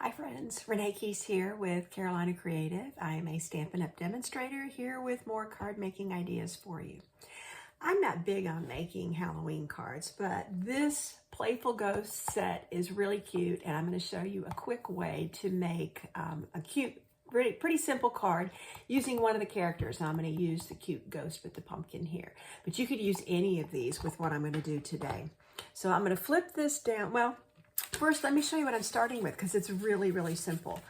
Hi friends, Renee Keys here with Carolina Creative. I am a Stampin' Up! Demonstrator here with more card making ideas for you. I'm not big on making Halloween cards, but this Playful Ghosts set is really cute, and I'm going to show you a quick way to make a cute, pretty simple card using one of the characters. Now I'm going to use the cute ghost with the pumpkin here, but you could use any of these with what I'm going to do today. So I'm going to flip this down. Well, first, let me show you what I'm starting with because it's really simple.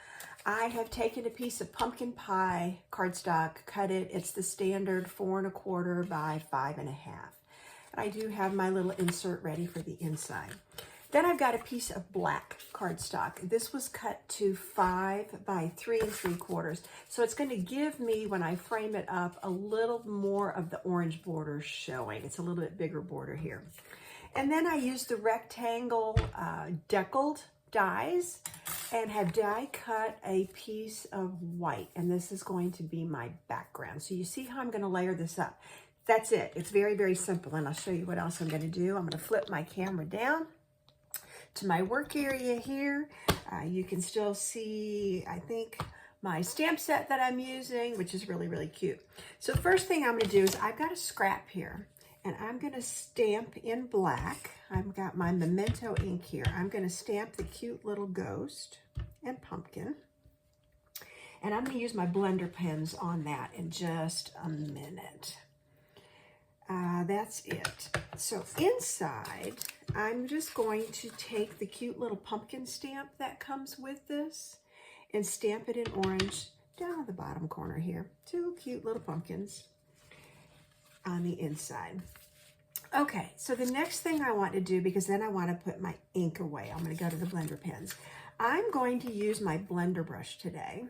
I have taken a piece of pumpkin pie cardstock, cut it. It's the standard 4 1/4 by 5 1/2. And I do have my little insert ready for the inside. Then I've got a piece of black cardstock. This was cut to 5 by 3 3/4. So it's going to give me, when I frame it up, a little more of the orange border showing. It's a little bit bigger border here. And then I used the rectangle deckled dies and have die cut a piece of white. And this is going to be my background. So you see how I'm going to layer this up. That's it. It's very simple. And I'll show you what else I'm going to do. I'm going to flip my camera down to my work area here. You can still see, I think, my stamp set that I'm using, which is really cute. So first thing I'm going to do is I've got a scrap here. And I'm going to stamp in black. I've got my Memento ink here. I'm going to stamp the cute little ghost and pumpkin. And I'm going to use my blender pens on that in just a minute. That's it. So inside, I'm just going to take the cute little pumpkin stamp that comes with this and stamp it in orange down at the bottom corner here. 2 cute little pumpkins on the inside. Okay, so the next thing I want to do, because then I want to put my ink away, I'm going to go to the blender pens. I'm going to use my blender brush today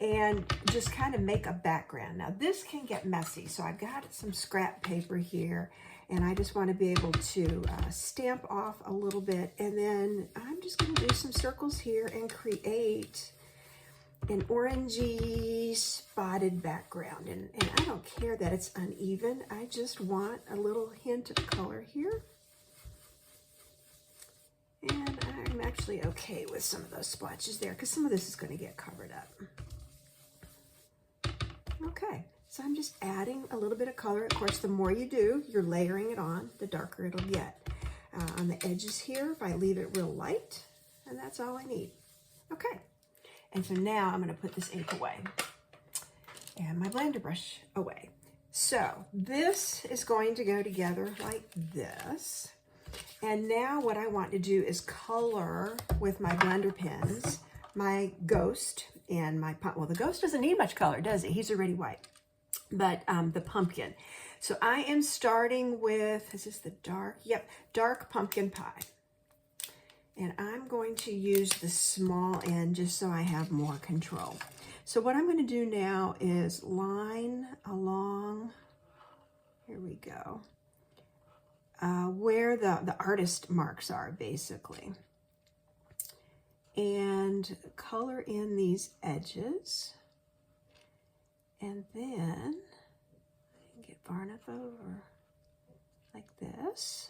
and just kind of make a background. Now this can get messy, so I've got some scrap paper here and I just want to be able to stamp off a little bit, and then I'm just going to do some circles here and create an orangey spotted background, and I don't care that it's uneven. I just want a little hint of color here, and I'm actually okay with some of those splotches there because some of this is going to get covered up. Okay, so I'm just adding a little bit of color. Of course, the more you do, you're layering it on, the darker it'll get. On the edges here, if I leave it real light, and that's all I need. Okay. And so now I'm going to put this ink away and my blender brush away. So this is going to go together like this. And now what I want to do is color with my blender pens my ghost and my, well, the ghost doesn't need much color, does he? He's already white. But the pumpkin. So I am starting with, is this the dark? Yep, dark pumpkin pie. And I'm going to use the small end just so I have more control. So what I'm going to do now is line along, here we go, where the artist marks are, basically. And color in these edges. And then I can get far enough over like this.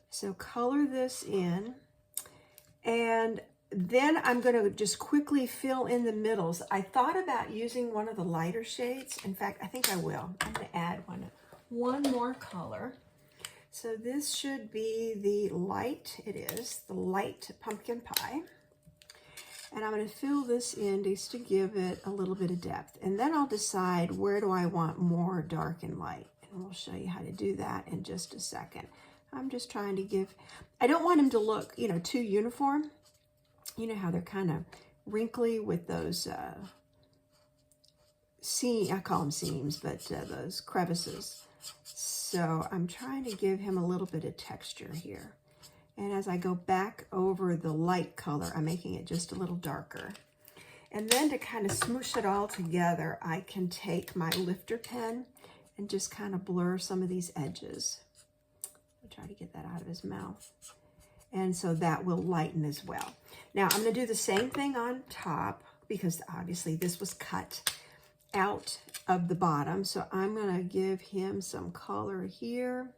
So color this in, and then I'm going to just quickly fill in the middles. I thought about using one of the lighter shades. In fact, I think I will. I'm going to add one more color. So this should be the light, it is, the light pumpkin pie. And I'm going to fill this in just to give it a little bit of depth. And then I'll decide where do I want more dark and light. And we'll show you how to do that in just a second. I'm just trying to give, I don't want them to look, you know, too uniform. You know how they're kind of wrinkly with those I call them seams, but those crevices. So I'm trying to give him a little bit of texture here. And as I go back over the light color, I'm making it just a little darker. And then to kind of smoosh it all together, I can take my lifter pen and just kind of blur some of these edges. Try to get that out of his mouth. And so that will lighten as well. Now I'm going to do the same thing on top because obviously this was cut out of the bottom. So I'm going to give him some color here.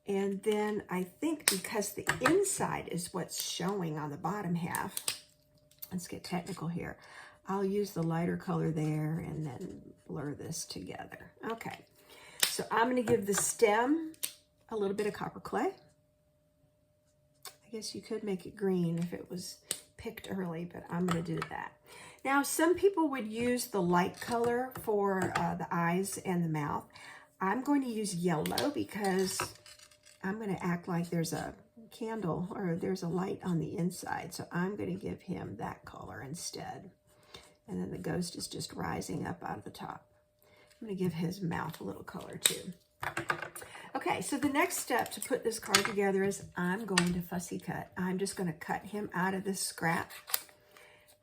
And then I think because the inside is what's showing on the bottom half, let's get technical here. I'll use the lighter color there and then blur this together. Okay, so I'm going to give the stem a little bit of copper clay. I guess you could make it green if it was picked early, but I'm going to do that. Now, some people would use the light color for the eyes and the mouth. I'm going to use yellow because I'm going to act like there's a candle or there's a light on the inside. So I'm going to give him that color instead. And then the ghost is just rising up out of the top. I'm going to give his mouth a little color too. Okay, so the next step to put this card together is I'm going to fussy cut. I'm just going to cut him out of this scrap.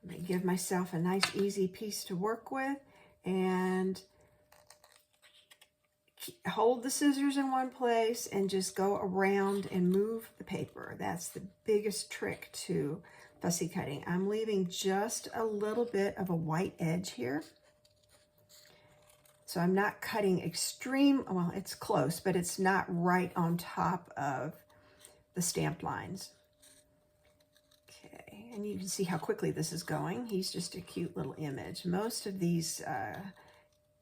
I'm going to give myself a nice easy piece to work with and hold the scissors in one place and just go around and move the paper. That's the biggest trick to fussy cutting. I'm leaving just a little bit of a white edge here. So I'm not cutting extreme, well, it's close, but it's not right on top of the stamped lines. Okay, and you can see how quickly this is going. He's just a cute little image. Most of these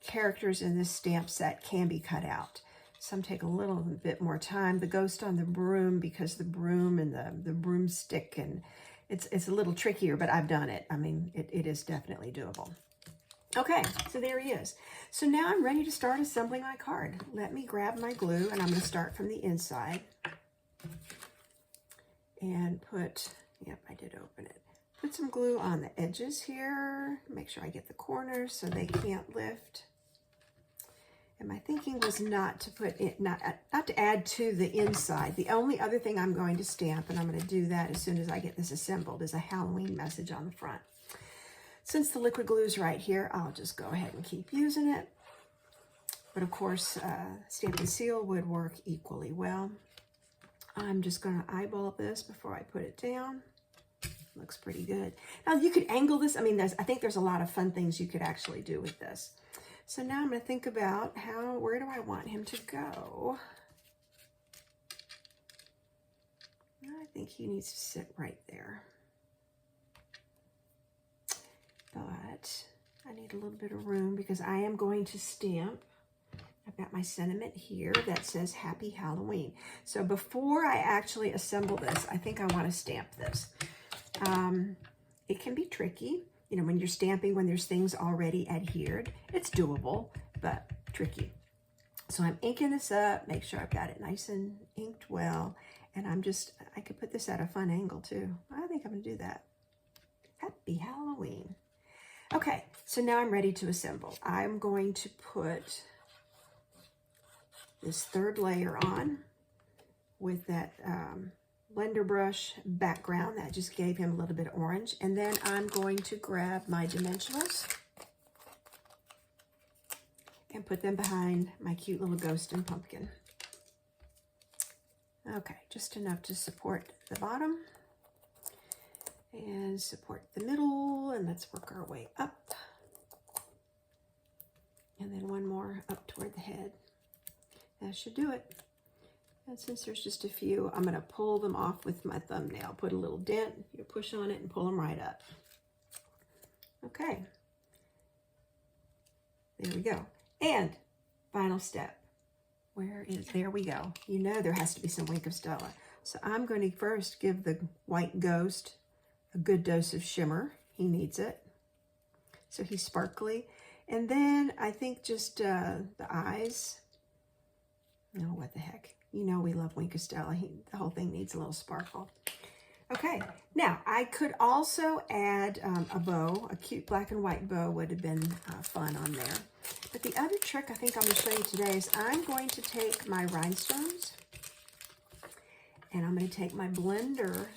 characters in this stamp set can be cut out. Some take a little bit more time. The ghost on the broom, because the broom and the broomstick, and it's a little trickier, but I've done it. I mean, it is definitely doable. Okay, so there he is. So now I'm ready to start assembling my card. Let me grab my glue, and I'm going to start from the inside. And put, yep, I did open it. Put some glue on the edges here. Make sure I get the corners so they can't lift. And my thinking was not to put it, not to add to the inside. The only other thing I'm going to stamp, and I'm going to do that as soon as I get this assembled, is a Halloween message on the front. Since the liquid glue is right here, I'll just go ahead and keep using it. But of course, stamp and seal would work equally well. I'm just going to eyeball this before I put it down. Looks pretty good. Now you could angle this. I mean, I think there's a lot of fun things you could actually do with this. So now I'm going to think about where do I want him to go? I think he needs to sit right there. But I need a little bit of room because I am going to stamp. I've got my sentiment here that says Happy Halloween. So before I actually assemble this, I think I want to stamp this. It can be tricky, you know, when you're stamping, when there's things already adhered. It's doable, but tricky. So I'm inking this up, make sure I've got it nice and inked well. And I could put this at a fun angle too. I think I'm going to do that. Happy Halloween. Okay, so now I'm ready to assemble. I'm going to put this third layer on with that blender brush background that just gave him a little bit of orange. And then I'm going to grab my dimensionals and put them behind my cute little ghost and pumpkin. Okay, just enough to support the bottom and support the middle, and let's work our way up. And then one more up toward the head. That should do it. And since there's just a few, I'm going to pull them off with my thumbnail. Put a little dent, you push on it and pull them right up. Okay. There we go. And final step. There we go. You know there has to be some Wink of Stella. So I'm going to first give the white ghost a good dose of shimmer. He needs it. So he's sparkly. And then I think just the eyes. Oh, what the heck. You know we love Wink of Stella. The whole thing needs a little sparkle. Okay, now I could also add a bow. A cute black and white bow would have been fun on there. But the other trick I think I'm going to show you today is I'm going to take my rhinestones and I'm going to take my blender,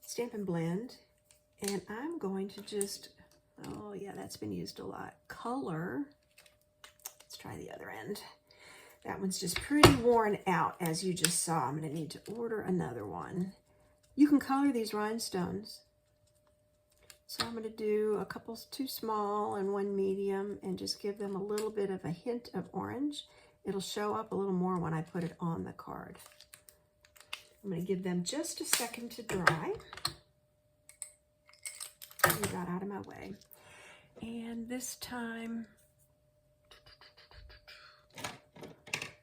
Stamp and Blend, and I'm going to just, oh yeah, that's been used a lot, color. Let's try the other end. That one's just pretty worn out, as you just saw. I'm going to need to order another one. You can color these rhinestones. So I'm going to do a couple, two small and one medium, and just give them a little bit of a hint of orange. It'll show up a little more when I put it on the card. I'm going to give them just a second to dry. Move that out of my way. And this time,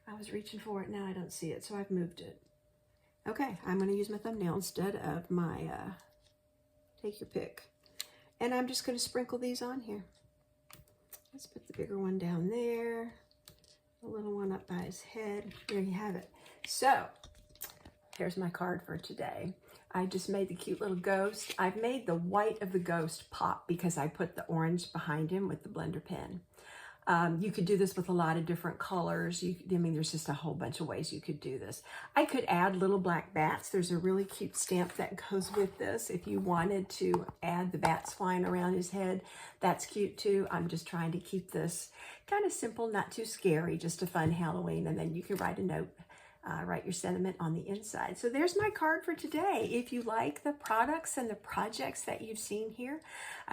I was reaching for it. Now I don't see it, so I've moved it. Okay, I'm going to use my thumbnail instead of my take your pick. And I'm just going to sprinkle these on here. Let's put the bigger one down there. The little one up by his head. There you have it. So, here's my card for today. I just made the cute little ghost. I've made the white of the ghost pop because I put the orange behind him with the blender pen. You could do this with a lot of different colors. I mean, there's just a whole bunch of ways you could do this. I could add little black bats. There's a really cute stamp that goes with this. If you wanted to add the bats flying around his head, that's cute too. I'm just trying to keep this kind of simple, not too scary, just a fun Halloween. And then you can write a note. Write your sentiment on the inside. So there's my card for today. If you like the products and the projects that you've seen here,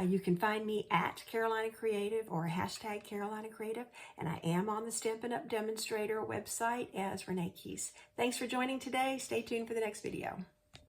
you can find me at Carolina Creative or hashtag Carolina Creative. And I am on the Stampin' Up! Demonstrator website as Renee Keys. Thanks for joining today. Stay tuned for the next video.